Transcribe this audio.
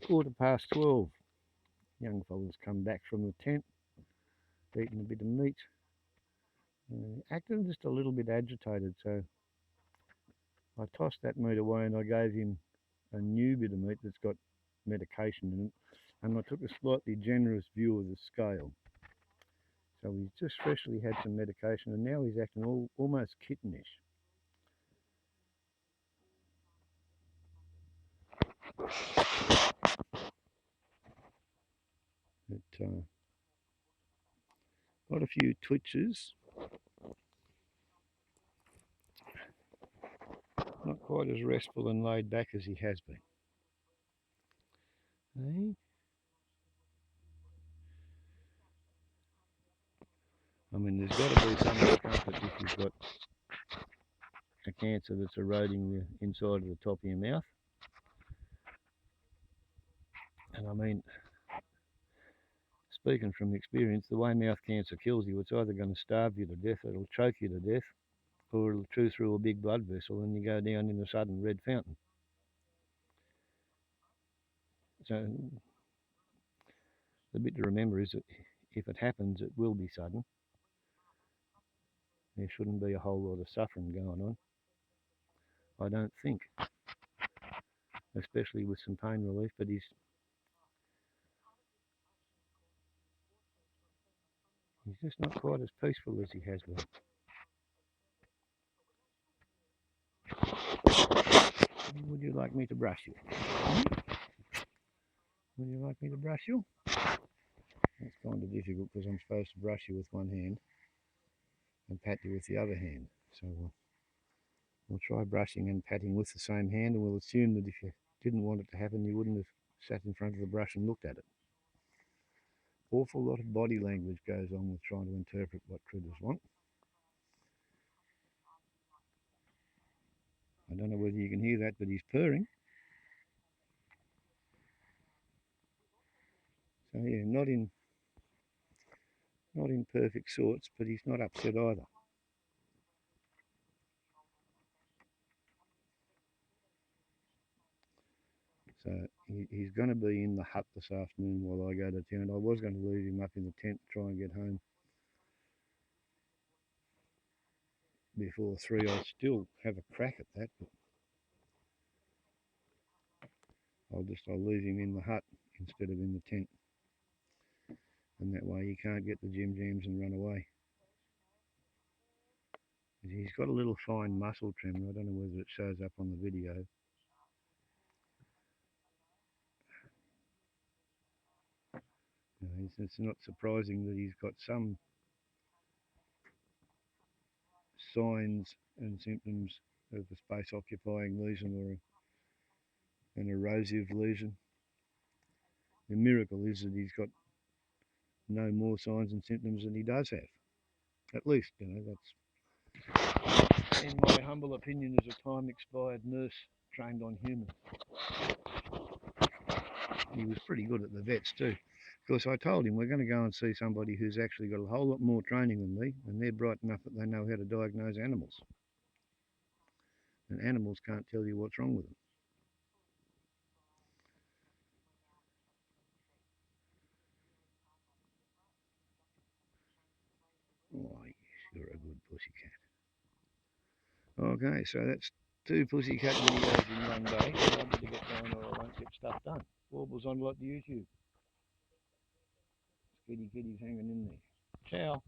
12:15. Young fella's come back from the tent, eaten a bit of meat, acting just a little bit agitated. So I tossed that meat away and I gave him a new bit of meat that's got medication in it, and I took a slightly generous view of the scale. So he's just freshly had some medication and now he's acting almost kittenish. Got a few twitches. Not quite as restful and laid back as he has been. Hey? I mean, there's got to be some discomfort if you've got a cancer that's eroding the inside of the top of your mouth. And I mean, speaking from experience, the way mouth cancer kills you, it's either going to starve you to death, it'll choke you to death, or it'll chew through a big blood vessel and you go down in a sudden red fountain. So the bit to remember is that if it happens, it will be sudden. There shouldn't be a whole lot of suffering going on, I don't think, especially with some pain relief, but he's just not quite as peaceful as he has been. Would you like me to brush you? Would you like me to brush you? It's kind of difficult because I'm supposed to brush you with one hand and pat you with the other hand. So we'll try brushing and patting with the same hand, and we'll assume that if you didn't want it to happen, you wouldn't have sat in front of the brush and looked at it. Awful lot of body language goes on with trying to interpret what critters want. I don't know whether you can hear that, but he's purring. So yeah, not in perfect sorts, but he's not upset either. So he's going to be in the hut this afternoon while I go to town. I was going to leave him up in the tent, try and get home before 3. I'll still have a crack at that, but I'll leave him in the hut instead of in the tent. And that way he can't get the jim jams and run away. He's got a little fine muscle tremor. I don't know whether it shows up on the video. It's not surprising that he's got some signs and symptoms of a space-occupying lesion or an erosive lesion. The miracle is that he's got no more signs and symptoms than he does have. At least, that's, in my humble opinion, as a time-expired nurse trained on humans. He was pretty good at the vets too. Of course, I told him we're going to go and see somebody who's actually got a whole lot more training than me, and they're bright enough that they know how to diagnose animals. And animals can't tell you what's wrong with them. Oh, yes, you're a good pussycat. Okay, so that's 2 pussycat videos in one day. So I better get going or I won't get stuff done. Warbles on like the YouTube. SkittyKitty's hanging in there. Ciao.